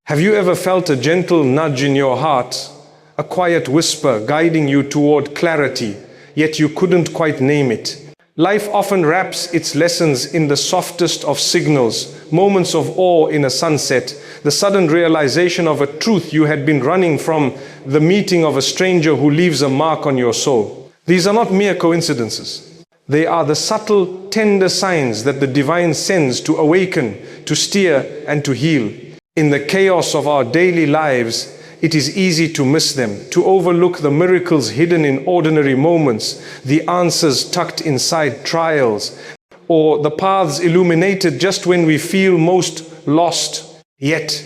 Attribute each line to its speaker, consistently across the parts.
Speaker 1: Have you ever felt a gentle nudge in your heart, a quiet whisper guiding you toward clarity, yet you couldn't quite name it? Life often wraps its lessons in the softest of signals, moments of awe in a sunset, the sudden realization of a truth you had been running from, the meeting of a stranger who leaves a mark on your soul. These are not mere coincidences. They are the subtle, tender signs that the divine sends to awaken, to steer, and to heal. In the chaos of our daily lives, it is easy to miss them, to overlook the miracles hidden in ordinary moments, the answers tucked inside trials, or the paths illuminated just when we feel most lost. Yet,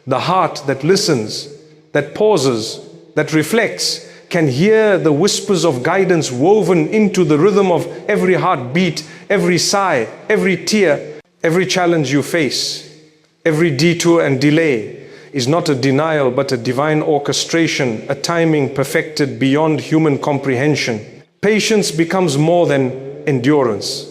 Speaker 1: the heart that listens, that pauses, that reflects, can hear the whispers of guidance woven into the rhythm of every heartbeat, every sigh, every tear, every challenge you face, every detour and delay. Is not a denial but a divine orchestration, a timing perfected beyond human comprehension. Patience becomes more than endurance.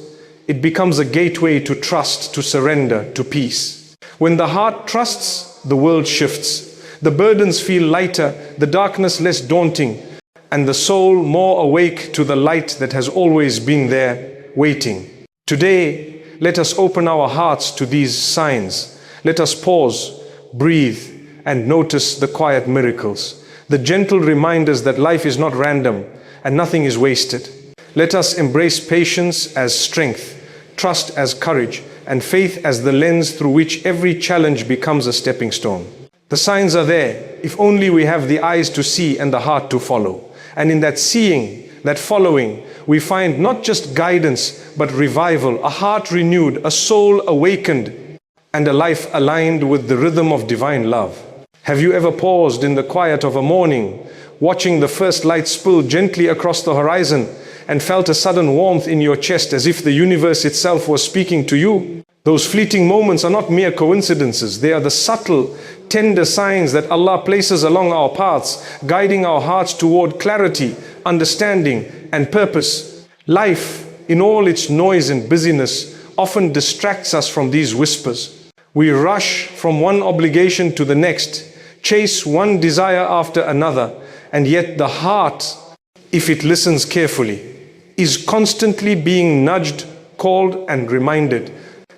Speaker 1: It becomes a gateway to trust, to surrender, to peace. When the heart trusts, the world shifts. The burdens feel lighter, the darkness less daunting, and the soul more awake to the light that has always been there, waiting. Today, let us open our hearts to these signs. Let us pause, breathe, and notice the quiet miracles, the gentle reminders that life is not random and nothing is wasted. Let us embrace patience as strength, trust as courage, and faith as the lens through which every challenge becomes a stepping stone. The signs are there, if only we have the eyes to see and the heart to follow. And in that seeing, that following, we find not just guidance, but revival, a heart renewed, a soul awakened, and a life aligned with the rhythm of divine love. Have you ever paused in the quiet of a morning, watching the first light spill gently across the horizon, and felt a sudden warmth in your chest as if the universe itself was speaking to you? Those fleeting moments are not mere coincidences. They are the subtle, tender signs that Allah places along our paths, guiding our hearts toward clarity, understanding, and purpose. Life, in all its noise and busyness, often distracts us from these whispers. We rush from one obligation to the next, chase one desire after another, and yet the heart, if it listens carefully, is constantly being nudged, called, and reminded.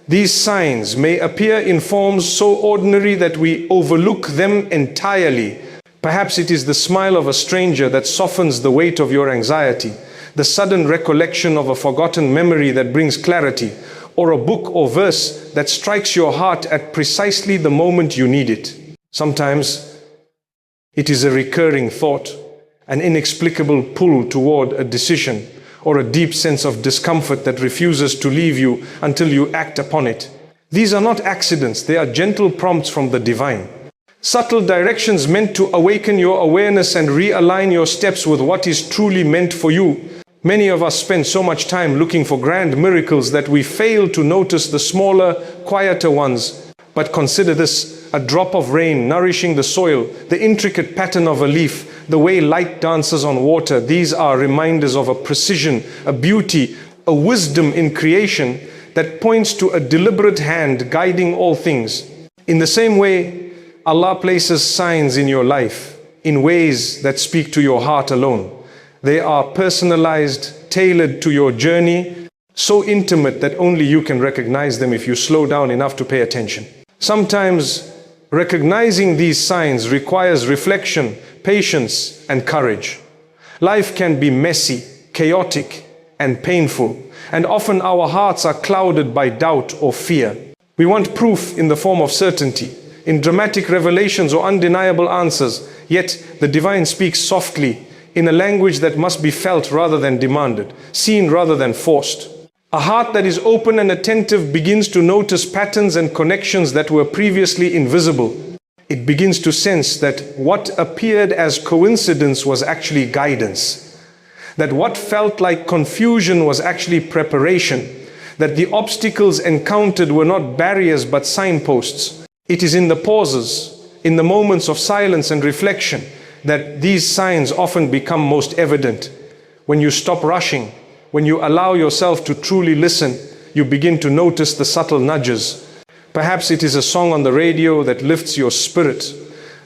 Speaker 1: These signs may appear in forms so ordinary that we overlook them entirely. Perhaps it is the smile of a stranger that softens the weight of your anxiety, the sudden recollection of a forgotten memory that brings clarity, or a book or verse that strikes your heart at precisely the moment you need it. Sometimes it is a recurring thought, an inexplicable pull toward a decision, or a deep sense of discomfort that refuses to leave you until you act upon it. These are not accidents, they are gentle prompts from the divine. Subtle directions meant to awaken your awareness and realign your steps with what is truly meant for you. Many of us spend so much time looking for grand miracles that we fail to notice the smaller, quieter ones. But consider this: a drop of rain nourishing the soil, the intricate pattern of a leaf, the way light dances on water. These are reminders of a precision, a beauty, a wisdom in creation that points to a deliberate hand guiding all things. In the same way, Allah places signs in your life in ways that speak to your heart alone. They are personalized, tailored to your journey, so intimate that only you can recognize them if you slow down enough to pay attention. Sometimes recognizing these signs requires reflection, patience, and courage. Life can be messy, chaotic, and painful, and often our hearts are clouded by doubt or fear. We want proof in the form of certainty, in dramatic revelations or undeniable answers, yet the divine speaks softly, in a language that must be felt rather than demanded, seen rather than forced. A heart that is open and attentive begins to notice patterns and connections that were previously invisible. It begins to sense that what appeared as coincidence was actually guidance, that what felt like confusion was actually preparation, that the obstacles encountered were not barriers but signposts. It is in the pauses, in the moments of silence and reflection, that these signs often become most evident. When you stop rushing, when you allow yourself to truly listen, you begin to notice the subtle nudges. Perhaps it is a song on the radio that lifts your spirit,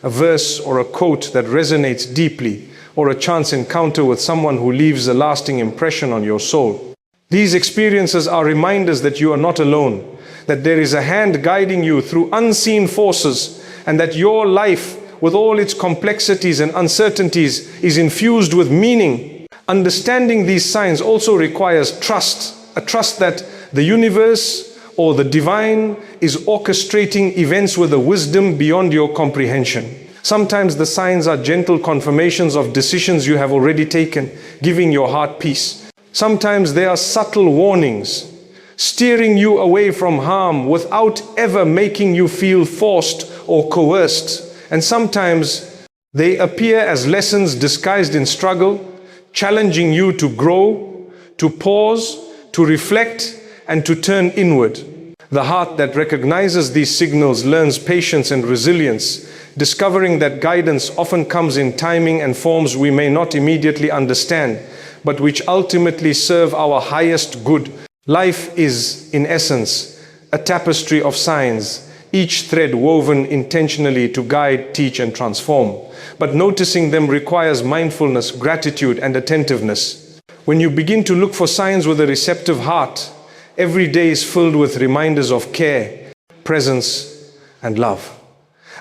Speaker 1: a verse or a quote that resonates deeply, or a chance encounter with someone who leaves a lasting impression on your soul. These experiences are reminders that you are not alone, that there is a hand guiding you through unseen forces, and that your life, with all its complexities and uncertainties, is infused with meaning. Understanding these signs also requires trust, a trust that the universe or the divine is orchestrating events with a wisdom beyond your comprehension. Sometimes the signs are gentle confirmations of decisions you have already taken, giving your heart peace. Sometimes they are subtle warnings, steering you away from harm without ever making you feel forced or coerced. And sometimes they appear as lessons disguised in struggle, challenging you to grow, to pause, to reflect, and to turn inward. The heart that recognizes these signals learns patience and resilience, discovering that guidance often comes in timing and forms we may not immediately understand, but which ultimately serve our highest good. Life is, in essence, a tapestry of signs, each thread woven intentionally to guide, teach, and transform. But noticing them requires mindfulness, gratitude, and attentiveness. When you begin to look for signs with a receptive heart, every day is filled with reminders of care, presence, and love.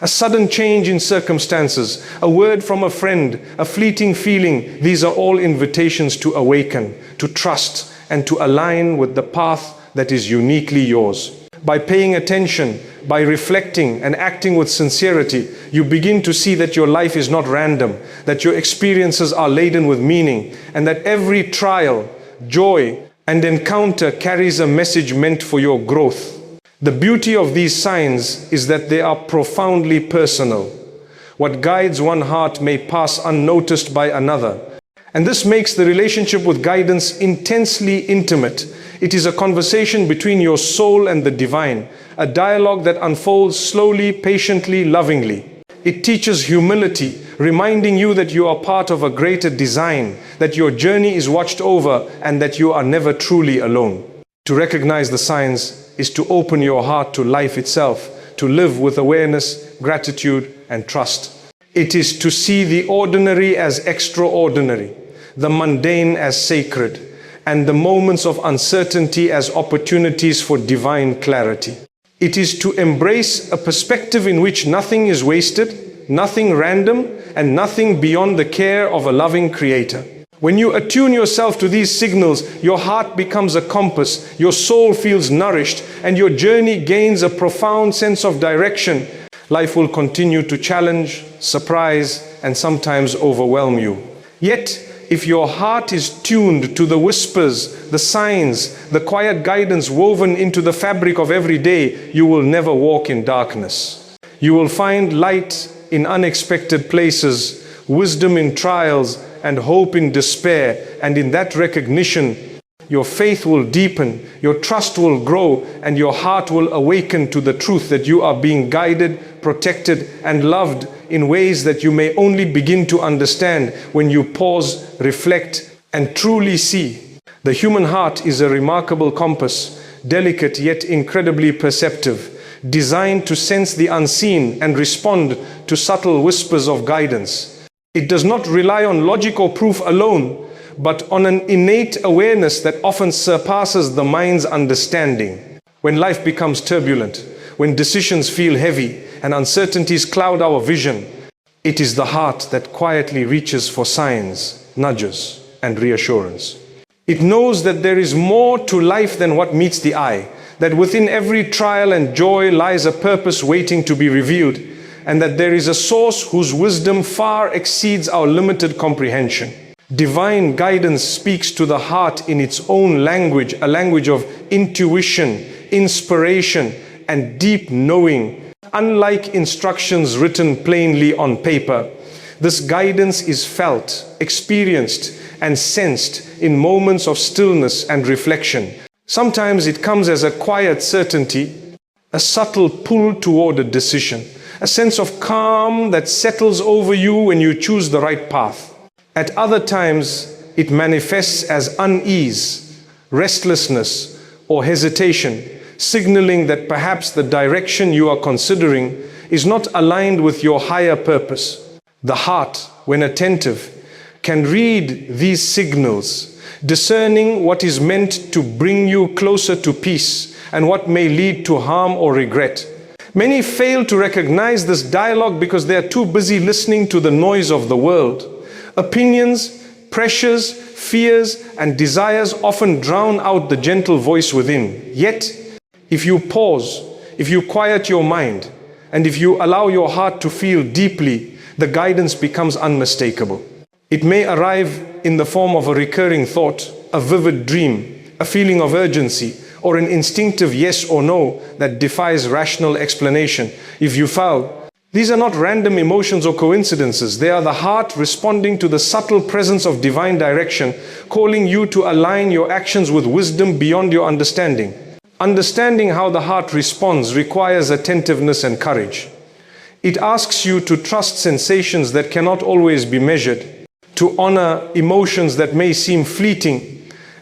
Speaker 1: A sudden change in circumstances, a word from a friend, a fleeting feeling, these are all invitations to awaken, to trust, and to align with the path that is uniquely yours. By paying attention, by reflecting and acting with sincerity, you begin to see that your life is not random, that your experiences are laden with meaning, and that every trial, joy, and encounter carries a message meant for your growth. The beauty of these signs is that they are profoundly personal. What guides one heart may pass unnoticed by another. And this makes the relationship with guidance intensely intimate. It is a conversation between your soul and the divine, a dialogue that unfolds slowly, patiently, lovingly. It teaches humility, reminding you that you are part of a greater design, that your journey is watched over, and that you are never truly alone. To recognize the signs is to open your heart to life itself, to live with awareness, gratitude, and trust. It is to see the ordinary as extraordinary, the mundane as sacred, and the moments of uncertainty as opportunities for divine clarity. It is to embrace a perspective in which nothing is wasted, nothing random, and nothing beyond the care of a loving Creator. When you attune yourself to these signals, your heart becomes a compass, your soul feels nourished, and your journey gains a profound sense of direction. Life will continue to challenge, surprise, and sometimes overwhelm you. Yet, if your heart is tuned to the whispers, the signs, the quiet guidance woven into the fabric of every day, you will never walk in darkness. You will find light in unexpected places, wisdom in trials, and hope in despair. And in that recognition, your faith will deepen, your trust will grow, and your heart will awaken to the truth that you are being guided, protected, and loved in ways that you may only begin to understand when you pause, reflect, and truly see. The human heart is a remarkable compass, delicate yet incredibly perceptive, designed to sense the unseen and respond to subtle whispers of guidance. It does not rely on logic or proof alone, but on an innate awareness that often surpasses the mind's understanding. When life becomes turbulent, when decisions feel heavy and uncertainties cloud our vision, it is the heart that quietly reaches for signs, nudges, and reassurance. It knows that there is more to life than what meets the eye, that within every trial and joy lies a purpose waiting to be revealed, and that there is a source whose wisdom far exceeds our limited comprehension. Divine guidance speaks to the heart in its own language, a language of intuition, inspiration, and deep knowing. Unlike instructions written plainly on paper, this guidance is felt, experienced, and sensed in moments of stillness and reflection. Sometimes it comes as a quiet certainty, a subtle pull toward a decision, a sense of calm that settles over you when you choose the right path. At other times, it manifests as unease, restlessness, or hesitation, signaling that perhaps the direction you are considering is not aligned with your higher purpose. The heart, when attentive, can read these signals, discerning what is meant to bring you closer to peace and what may lead to harm or regret. Many fail to recognize this dialogue because they are too busy listening to the noise of the world. Opinions, pressures, fears, and desires often drown out the gentle voice within. Yet, if you pause, if you quiet your mind, and if you allow your heart to feel deeply, the guidance becomes unmistakable. It may arrive in the form of a recurring thought, a vivid dream, a feeling of urgency, or an instinctive yes or no that defies rational explanation. If you fall, these are not random emotions or coincidences. They are the heart responding to the subtle presence of divine direction, calling you to align your actions with wisdom beyond your understanding. Understanding how the heart responds requires attentiveness and courage. It asks you to trust sensations that cannot always be measured, to honor emotions that may seem fleeting,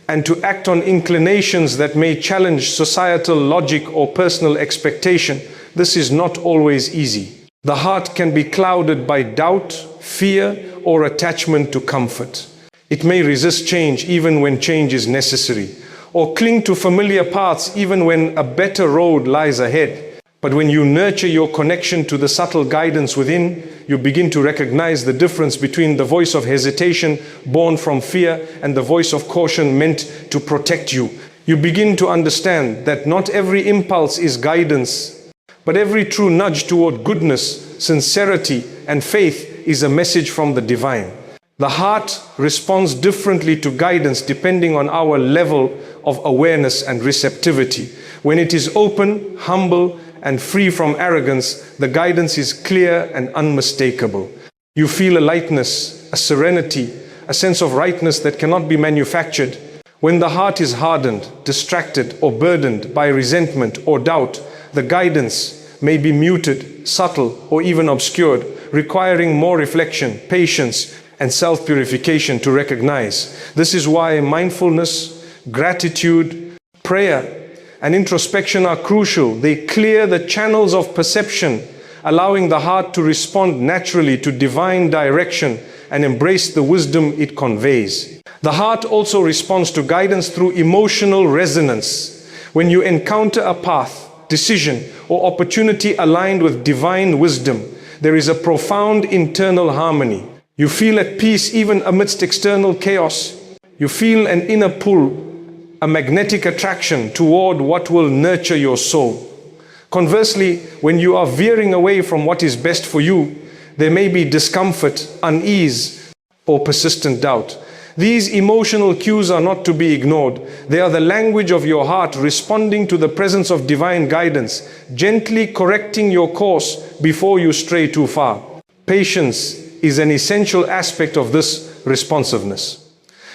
Speaker 1: and to act on inclinations that may challenge societal logic or personal expectation. This is not always easy. The heart can be clouded by doubt, fear, or attachment to comfort. It may resist change even when change is necessary, or cling to familiar paths even when a better road lies ahead. But when you nurture your connection to the subtle guidance within, you begin to recognize the difference between the voice of hesitation born from fear and the voice of caution meant to protect you. You begin to understand that not every impulse is guidance, but every true nudge toward goodness, sincerity, and faith is a message from the divine. The heart responds differently to guidance depending on our level of awareness and receptivity. When it is open, humble, and free from arrogance, the guidance is clear and unmistakable. You feel a lightness, a serenity, a sense of rightness that cannot be manufactured. When the heart is hardened, distracted, or burdened by resentment or doubt, the guidance may be muted, subtle, or even obscured, requiring more reflection, patience, and self-purification to recognize. This is why mindfulness, gratitude, prayer, and introspection are crucial. They clear the channels of perception, allowing the heart to respond naturally to divine direction and embrace the wisdom it conveys. The heart also responds to guidance through emotional resonance. When you encounter a path, decision, or opportunity aligned with divine wisdom, there is a profound internal harmony. You feel at peace even amidst external chaos. You feel an inner pull, a magnetic attraction toward what will nurture your soul. Conversely, when you are veering away from what is best for you, there may be discomfort, unease, or persistent doubt. These emotional cues are not to be ignored. They are the language of your heart responding to the presence of divine guidance, gently correcting your course before you stray too far. Patience is an essential aspect of this responsiveness.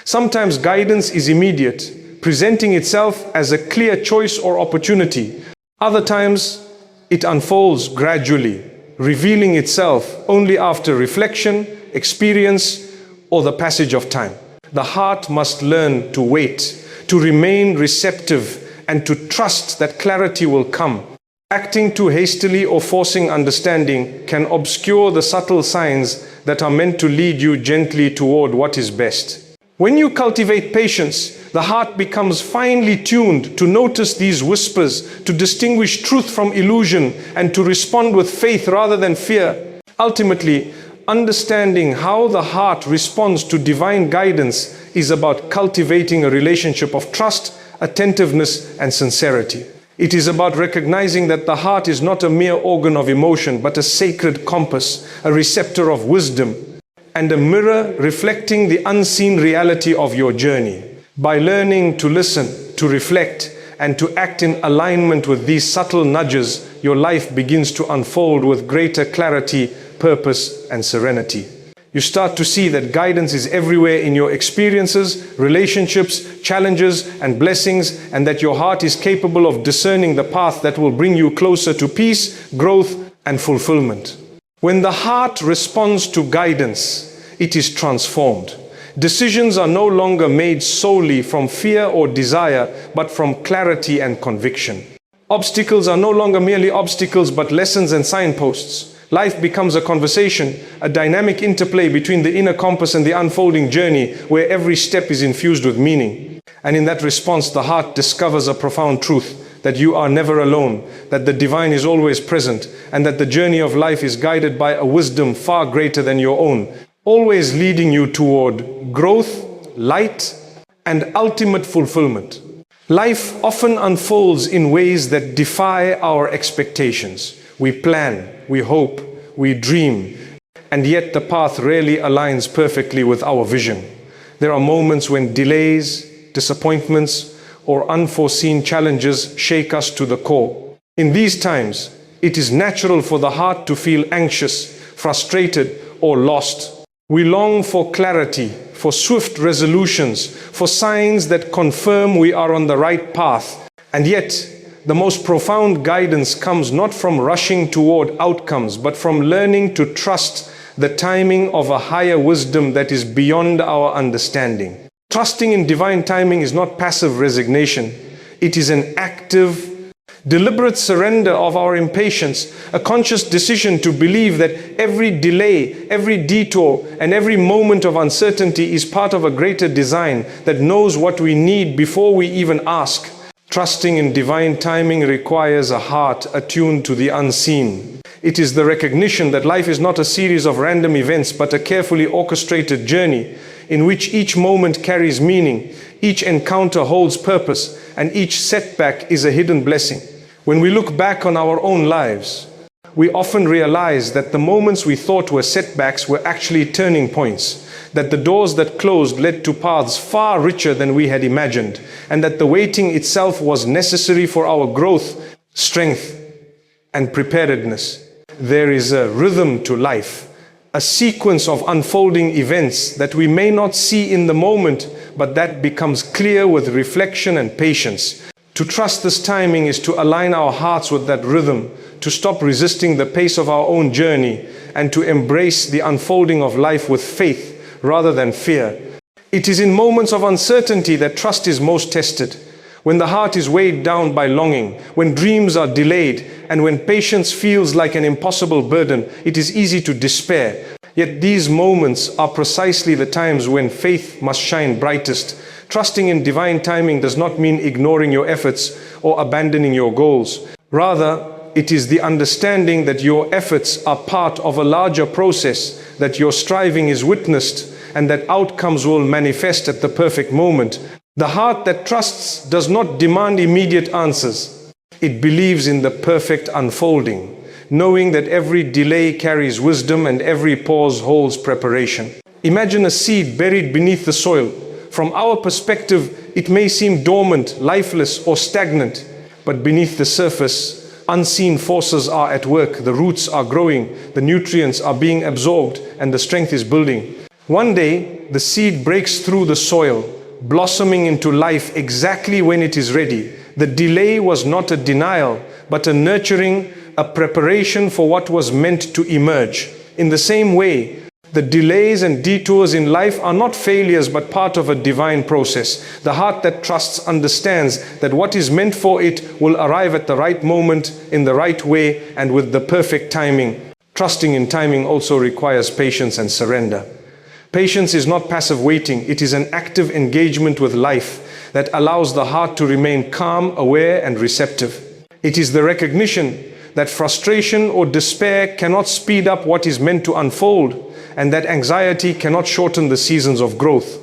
Speaker 1: Sometimes guidance is immediate, presenting itself as a clear choice or opportunity. Other times, it unfolds gradually, revealing itself only after reflection, experience, or the passage of time. The heart must learn to wait, to remain receptive, and to trust that clarity will come. Acting too hastily or forcing understanding can obscure the subtle signs that are meant to lead you gently toward what is best. When you cultivate patience, the heart becomes finely tuned to notice these whispers, to distinguish truth from illusion, and to respond with faith rather than fear. Ultimately, understanding how the heart responds to divine guidance is about cultivating a relationship of trust, attentiveness, and sincerity. It is about recognizing that the heart is not a mere organ of emotion, but a sacred compass, a receptor of wisdom, and a mirror reflecting the unseen reality of your journey. By learning to listen, to reflect, and to act in alignment with these subtle nudges, your life begins to unfold with greater clarity, purpose, and serenity. You start to see that guidance is everywhere in your experiences, relationships, challenges, and blessings, and that your heart is capable of discerning the path that will bring you closer to peace, growth, and fulfillment. When the heart responds to guidance, it is transformed. Decisions are no longer made solely from fear or desire, but from clarity and conviction. Obstacles are no longer merely obstacles but lessons and signposts. Life becomes a conversation, a dynamic interplay between the inner compass and the unfolding journey where every step is infused with meaning. And in that response, the heart discovers a profound truth, that you are never alone, that the divine is always present, and that the journey of life is guided by a wisdom far greater than your own, always leading you toward growth, light, and ultimate fulfillment. Life often unfolds in ways that defy our expectations. We plan, we hope, we dream, and yet the path rarely aligns perfectly with our vision. There are moments when delays, disappointments, or unforeseen challenges shake us to the core. In these times, it is natural for the heart to feel anxious, frustrated, or lost. We long for clarity, for swift resolutions, for signs that confirm we are on the right path. And yet, the most profound guidance comes not from rushing toward outcomes, but from learning to trust the timing of a higher wisdom that is beyond our understanding. Trusting in divine timing is not passive resignation. It is an active, deliberate surrender of our impatience, a conscious decision to believe that every delay, every detour, and every moment of uncertainty is part of a greater design that knows what we need before we even ask. Trusting in divine timing requires a heart attuned to the unseen. It is the recognition that life is not a series of random events, but a carefully orchestrated journey in which each moment carries meaning, each encounter holds purpose, and each setback is a hidden blessing. When we look back on our own lives, we often realize that the moments we thought were setbacks were actually turning points, that the doors that closed led to paths far richer than we had imagined, and that the waiting itself was necessary for our growth, strength, and preparedness. There is a rhythm to life, a sequence of unfolding events that we may not see in the moment, but that becomes clear with reflection and patience. To trust this timing is to align our hearts with that rhythm, to stop resisting the pace of our own journey, and to embrace the unfolding of life with faith rather than fear. It is in moments of uncertainty that trust is most tested. When the heart is weighed down by longing, when dreams are delayed, and when patience feels like an impossible burden, it is easy to despair. Yet these moments are precisely the times when faith must shine brightest. Trusting in divine timing does not mean ignoring your efforts or abandoning your goals. Rather, it is the understanding that your efforts are part of a larger process, that your striving is witnessed, and that outcomes will manifest at the perfect moment. The heart that trusts does not demand immediate answers. It believes in the perfect unfolding, knowing that every delay carries wisdom and every pause holds preparation. Imagine a seed buried beneath the soil. From our perspective, it may seem dormant, lifeless, or stagnant, but beneath the surface, unseen forces are at work. The roots are growing, the nutrients are being absorbed, and the strength is building. One day, the seed breaks through the soil, blossoming into life exactly when it is ready. The delay was not a denial, but a nurturing, a preparation for what was meant to emerge. In the same way, the delays and detours in life are not failures but part of a divine process. The heart that trusts understands that what is meant for it will arrive at the right moment, in the right way, and with the perfect timing. Trusting in timing also requires patience and surrender. Patience is not passive waiting, it is an active engagement with life that allows the heart to remain calm, aware, and receptive. It is the recognition that frustration or despair cannot speed up what is meant to unfold, and that anxiety cannot shorten the seasons of growth.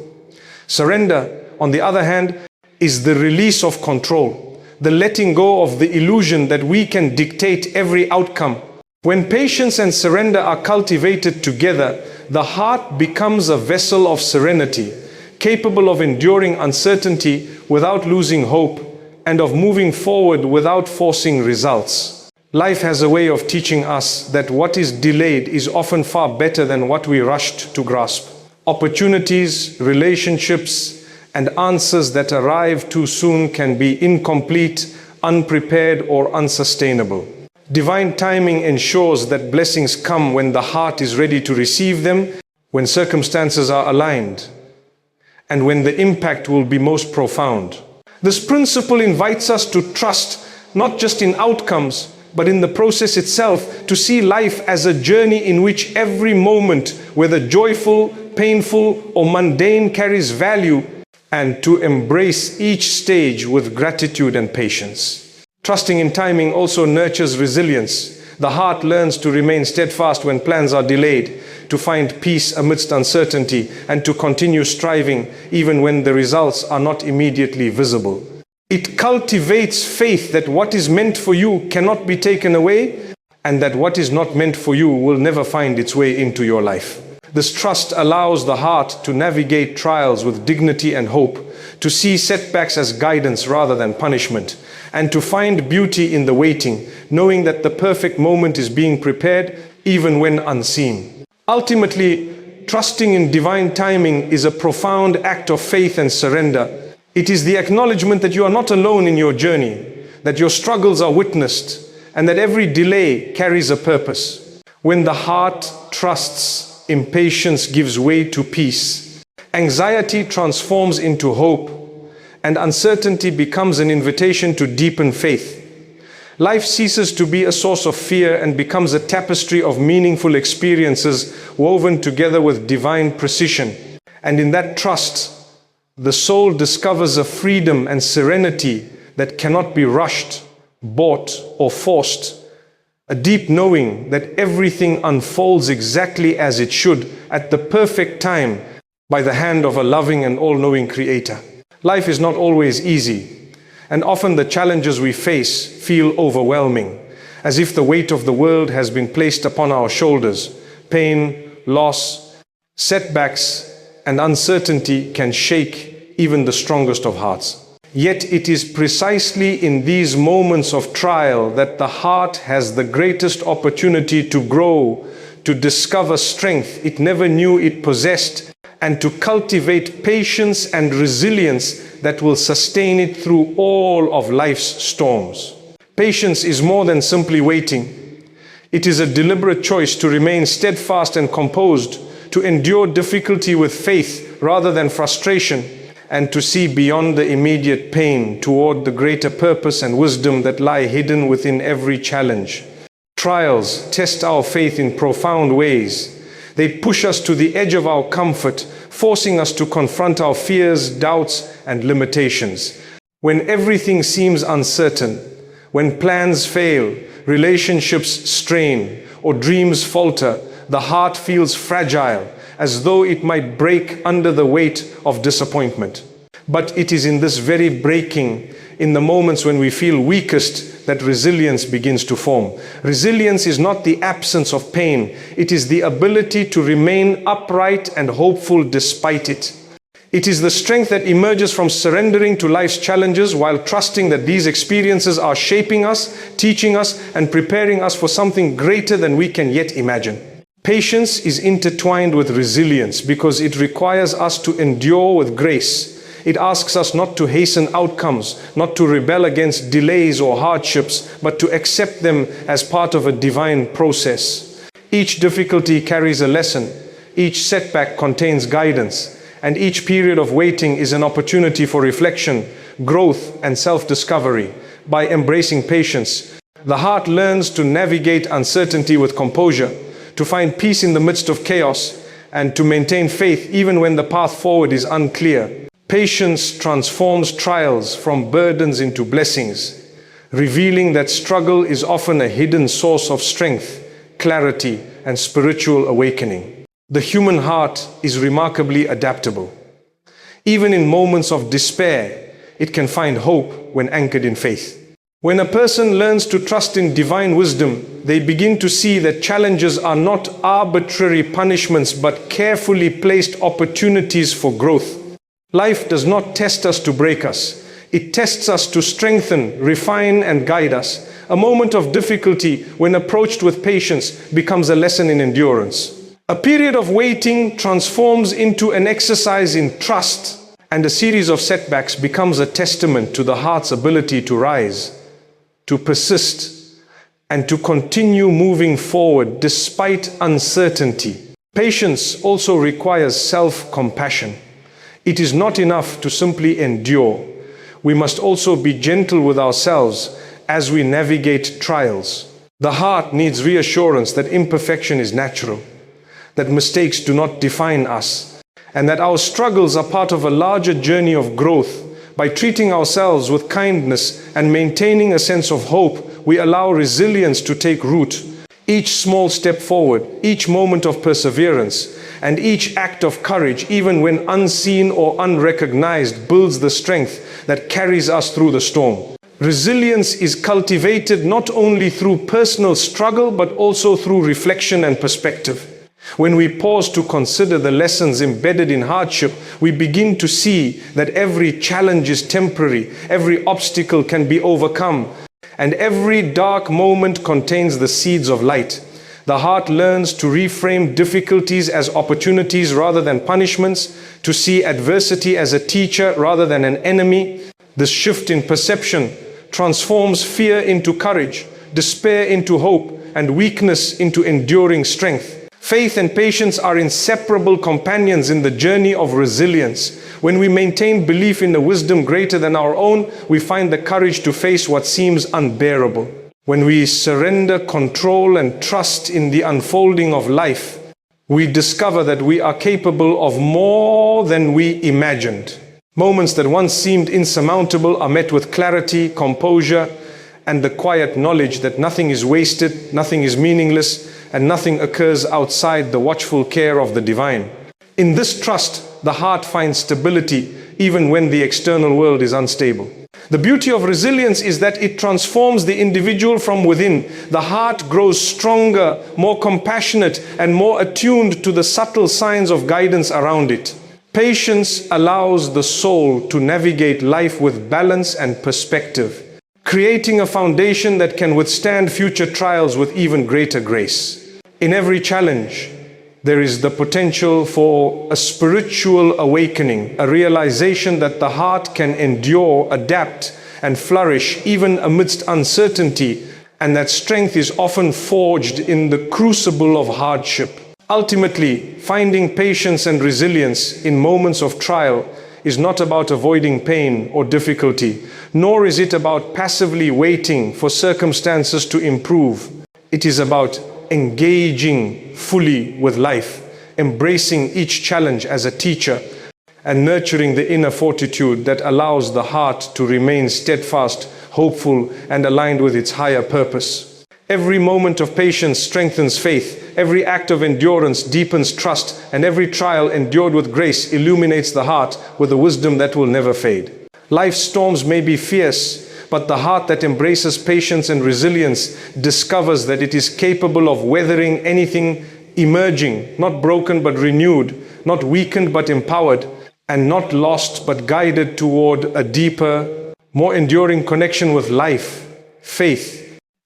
Speaker 1: Surrender, on the other hand, is the release of control, the letting go of the illusion that we can dictate every outcome. When patience and surrender are cultivated together, the heart becomes a vessel of serenity, capable of enduring uncertainty without losing hope, and of moving forward without forcing results. Life has a way of teaching us that what is delayed is often far better than what we rushed to grasp. Opportunities, relationships, and answers that arrive too soon can be incomplete, unprepared, or unsustainable. Divine timing ensures that blessings come when the heart is ready to receive them, when circumstances are aligned, and when the impact will be most profound. This principle invites us to trust not just in outcomes, but in the process itself, to see life as a journey in which every moment, whether joyful, painful, or mundane, carries value, and to embrace each stage with gratitude and patience. Trusting in timing also nurtures resilience. The heart learns to remain steadfast when plans are delayed, to find peace amidst uncertainty, and to continue striving even when the results are not immediately visible. It cultivates faith that what is meant for you cannot be taken away, and that what is not meant for you will never find its way into your life. This trust allows the heart to navigate trials with dignity and hope, to see setbacks as guidance rather than punishment, and to find beauty in the waiting, knowing that the perfect moment is being prepared even when unseen. Ultimately, trusting in divine timing is a profound act of faith and surrender. It is the acknowledgement that you are not alone in your journey, that your struggles are witnessed, and that every delay carries a purpose. When the heart trusts, impatience gives way to peace. Anxiety transforms into hope, and uncertainty becomes an invitation to deepen faith. Life ceases to be a source of fear and becomes a tapestry of meaningful experiences woven together with divine precision. And in that trust, the soul discovers a freedom and serenity that cannot be rushed, bought, or forced. A deep knowing that everything unfolds exactly as it should at the perfect time by the hand of a loving and all-knowing Creator. Life is not always easy, and often the challenges we face feel overwhelming, as if the weight of the world has been placed upon our shoulders. Pain, loss, setbacks, and uncertainty can shake even the strongest of hearts. Yet it is precisely in these moments of trial that the heart has the greatest opportunity to grow, to discover strength it never knew it possessed, and to cultivate patience and resilience that will sustain it through all of life's storms. Patience is more than simply waiting. It is a deliberate choice to remain steadfast and composed, to endure difficulty with faith rather than frustration, and to see beyond the immediate pain toward the greater purpose and wisdom that lie hidden within every challenge. Trials test our faith in profound ways. They push us to the edge of our comfort, forcing us to confront our fears, doubts, and limitations. When everything seems uncertain, when plans fail, relationships strain, or dreams falter, the heart feels fragile, as though it might break under the weight of disappointment. But it is in this very breaking, in the moments when we feel weakest, that resilience begins to form. Resilience is not the absence of pain, it is the ability to remain upright and hopeful despite it. It is the strength that emerges from surrendering to life's challenges while trusting that these experiences are shaping us, teaching us, and preparing us for something greater than we can yet imagine. Patience is intertwined with resilience because it requires us to endure with grace. It asks us not to hasten outcomes, not to rebel against delays or hardships, but to accept them as part of a divine process. Each difficulty carries a lesson, each setback contains guidance, and each period of waiting is an opportunity for reflection, growth, and self-discovery. By embracing patience, the heart learns to navigate uncertainty with composure, to find peace in the midst of chaos, and to maintain faith even when the path forward is unclear. Patience transforms trials from burdens into blessings, revealing that struggle is often a hidden source of strength, clarity, and spiritual awakening. The human heart is remarkably adaptable. Even in moments of despair, it can find hope when anchored in faith. When a person learns to trust in divine wisdom, they begin to see that challenges are not arbitrary punishments but carefully placed opportunities for growth. Life does not test us to break us. It tests us to strengthen, refine, and guide us. A moment of difficulty, when approached with patience, becomes a lesson in endurance. A period of waiting transforms into an exercise in trust, and a series of setbacks becomes a testament to the heart's ability to rise, to persist, and to continue moving forward despite uncertainty. Patience also requires self-compassion. It is not enough to simply endure. We must also be gentle with ourselves as we navigate trials. The heart needs reassurance that imperfection is natural, that mistakes do not define us, and that our struggles are part of a larger journey of growth. By treating ourselves with kindness and maintaining a sense of hope, we allow resilience to take root. Each small step forward, each moment of perseverance, and each act of courage, even when unseen or unrecognized, builds the strength that carries us through the storm. Resilience is cultivated not only through personal struggle, but also through reflection and perspective. When we pause to consider the lessons embedded in hardship, we begin to see that every challenge is temporary, every obstacle can be overcome, and every dark moment contains the seeds of light. The heart learns to reframe difficulties as opportunities rather than punishments, to see adversity as a teacher rather than an enemy. This shift in perception transforms fear into courage, despair into hope, and weakness into enduring strength. Faith and patience are inseparable companions in the journey of resilience. When we maintain belief in a wisdom greater than our own, we find the courage to face what seems unbearable. When we surrender control and trust in the unfolding of life, we discover that we are capable of more than we imagined. Moments that once seemed insurmountable are met with clarity, composure, and the quiet knowledge that nothing is wasted, nothing is meaningless, and nothing occurs outside the watchful care of the divine. In this trust, the heart finds stability even when the external world is unstable. The beauty of resilience is that it transforms the individual from within. The heart grows stronger, more compassionate, and more attuned to the subtle signs of guidance around it. Patience allows the soul to navigate life with balance and perspective, creating a foundation that can withstand future trials with even greater grace. In every challenge, there is the potential for a spiritual awakening, a realization that the heart can endure, adapt, and flourish even amidst uncertainty, and that strength is often forged in the crucible of hardship. Ultimately, finding patience and resilience in moments of trial is not about avoiding pain or difficulty, nor is it about passively waiting for circumstances to improve. It is about engaging fully with life, embracing each challenge as a teacher, and nurturing the inner fortitude that allows the heart to remain steadfast, hopeful, and aligned with its higher purpose. Every moment of patience strengthens faith, every act of endurance deepens trust, and every trial endured with grace illuminates the heart with a wisdom that will never fade. Life's storms may be fierce, but the heart that embraces patience and resilience discovers that it is capable of weathering anything, emerging, not broken but renewed, not weakened but empowered, and not lost but guided toward a deeper, more enduring connection with life, faith,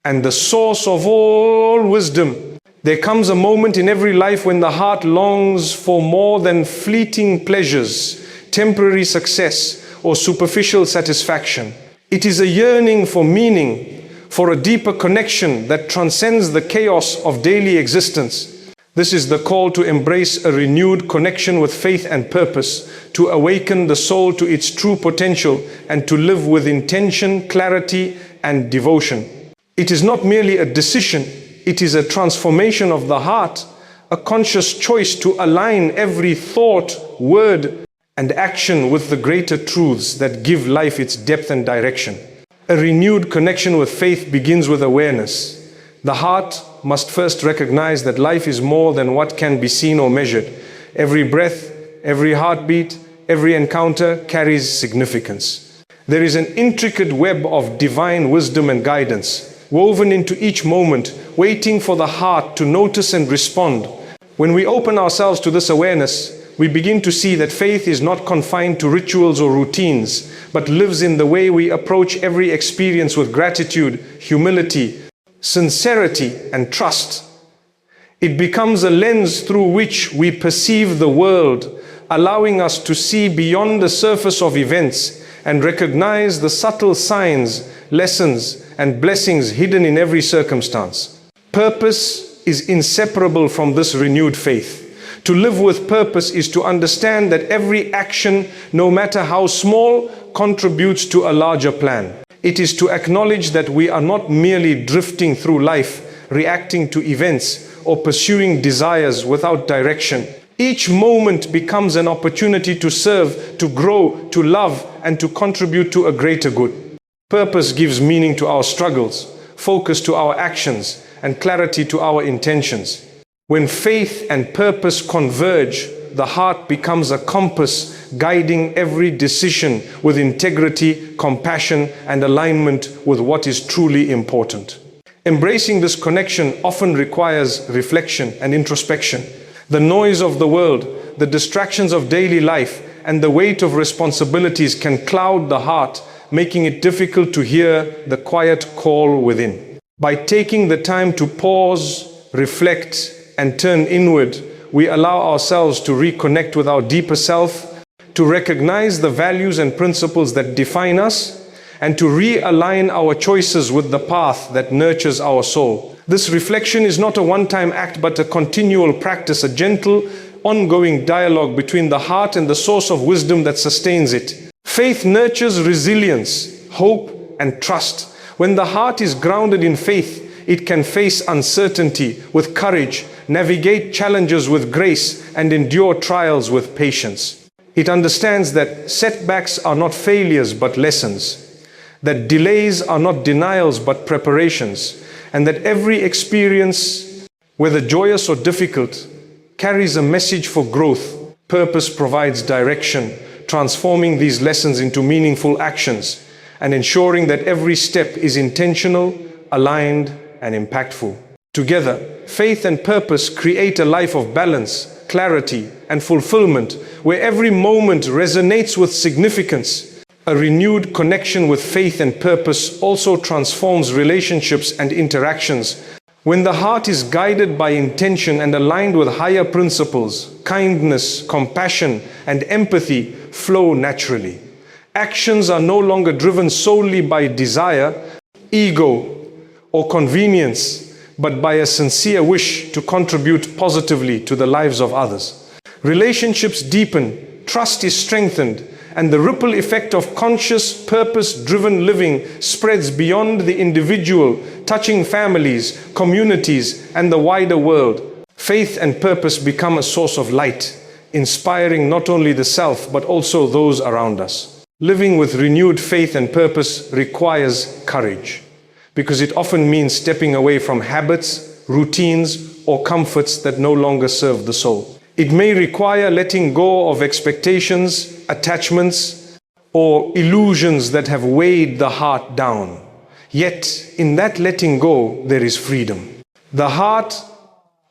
Speaker 1: and the source of all wisdom. There comes a moment in every life when the heart longs for more than fleeting pleasures, temporary success, or superficial satisfaction. It is a yearning for meaning, for a deeper connection that transcends the chaos of daily existence. This is the call to embrace a renewed connection with faith and purpose, to awaken the soul to its true potential, and to live with intention, clarity, and devotion. It is not merely a decision, it is a transformation of the heart, a conscious choice to align every thought, word, and action with the greater truths that give life its depth and direction. A renewed connection with faith begins with awareness. The heart must first recognize that life is more than what can be seen or measured. Every breath, every heartbeat, every encounter carries significance. There is an intricate web of divine wisdom and guidance, woven into each moment, waiting for the heart to notice and respond. When we open ourselves to this awareness, we begin to see that faith is not confined to rituals or routines, but lives in the way we approach every experience with gratitude, humility, sincerity, and trust. It becomes a lens through which we perceive the world, allowing us to see beyond the surface of events and recognize the subtle signs, lessons, and blessings hidden in every circumstance. Purpose is inseparable from this renewed faith. To live with purpose is to understand that every action, no matter how small, contributes to a larger plan. It is to acknowledge that we are not merely drifting through life, reacting to events, or pursuing desires without direction. Each moment becomes an opportunity to serve, to grow, to love, and to contribute to a greater good. Purpose gives meaning to our struggles, focus to our actions, and clarity to our intentions. When faith and purpose converge, the heart becomes a compass guiding every decision with integrity, compassion, and alignment with what is truly important. Embracing this connection often requires reflection and introspection. The noise of the world, the distractions of daily life, and the weight of responsibilities can cloud the heart, making it difficult to hear the quiet call within. By taking the time to pause, reflect, and turn inward, we allow ourselves to reconnect with our deeper self, to recognize the values and principles that define us, and to realign our choices with the path that nurtures our soul. This reflection is not a one-time act, but a continual practice, a gentle, ongoing dialogue between the heart and the source of wisdom that sustains it. Faith nurtures resilience, hope, and trust. When the heart is grounded in faith, it can face uncertainty with courage, navigate challenges with grace, and endure trials with patience. It understands that setbacks are not failures but lessons, that delays are not denials but preparations, and that every experience, whether joyous or difficult, carries a message for growth. Purpose provides direction, transforming these lessons into meaningful actions, and ensuring that every step is intentional, aligned, and impactful. Together, faith and purpose create a life of balance, clarity, and fulfillment, where every moment resonates with significance. A renewed connection with faith and purpose also transforms relationships and interactions. When the heart is guided by intention and aligned with higher principles, kindness, compassion, and empathy flow naturally. Actions are no longer driven solely by desire, ego, or convenience, but by a sincere wish to contribute positively to the lives of others. Relationships deepen, trust is strengthened, and the ripple effect of conscious, purpose-driven living spreads beyond the individual, touching families, communities, and the wider world. Faith and purpose become a source of light, inspiring not only the self, but also those around us. Living with renewed faith and purpose requires courage, because it often means stepping away from habits, routines, or comforts that no longer serve the soul. It may require letting go of expectations, attachments, or illusions that have weighed the heart down. Yet, in that letting go, there is freedom. The heart,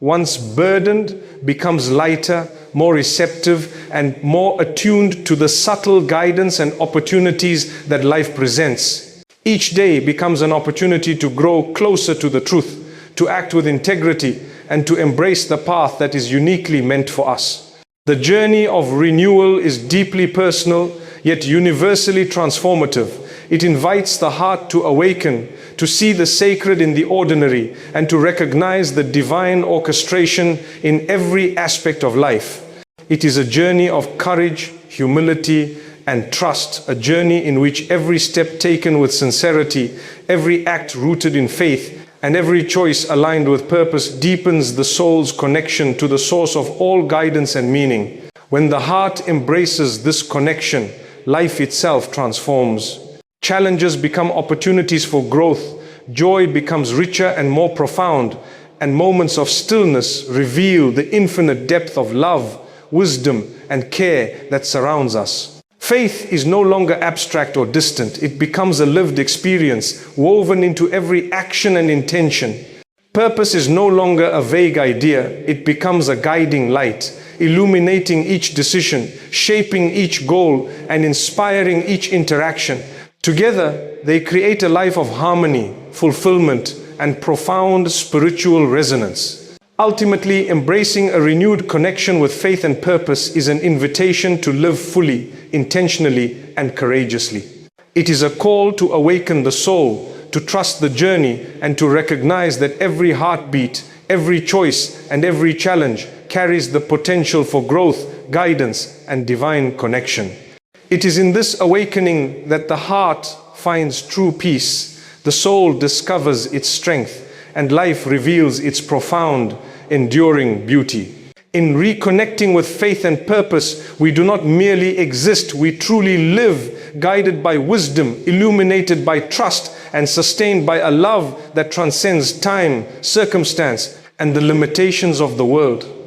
Speaker 1: once burdened, becomes lighter, more receptive, and more attuned to the subtle guidance and opportunities that life presents. Each day becomes an opportunity to grow closer to the truth, to act with integrity, and to embrace the path that is uniquely meant for us. The journey of renewal is deeply personal, yet universally transformative. It invites the heart to awaken, to see the sacred in the ordinary, and to recognize the divine orchestration in every aspect of life. It is a journey of courage, humility, and trust, a journey in which every step taken with sincerity, every act rooted in faith, and every choice aligned with purpose deepens the soul's connection to the source of all guidance and meaning. When the heart embraces this connection, life itself transforms. Challenges become opportunities for growth, joy becomes richer and more profound, and moments of stillness reveal the infinite depth of love, wisdom, and care that surrounds us. Faith is no longer abstract or distant. It becomes a lived experience, woven into every action and intention. Purpose is no longer a vague idea. It becomes a guiding light, illuminating each decision, shaping each goal, and inspiring each interaction. Together, they create a life of harmony, fulfillment, and profound spiritual resonance. Ultimately, embracing a renewed connection with faith and purpose is an invitation to live fully, intentionally, and courageously. It is a call to awaken the soul, to trust the journey, and to recognize that every heartbeat, every choice, and every challenge carries the potential for growth, guidance, and divine connection. It is in this awakening that the heart finds true peace, the soul discovers its strength, and life reveals its profound, enduring beauty. In reconnecting with faith and purpose, we do not merely exist, we truly live, guided by wisdom, illuminated by trust, and sustained by a love that transcends time, circumstance, and the limitations of the world.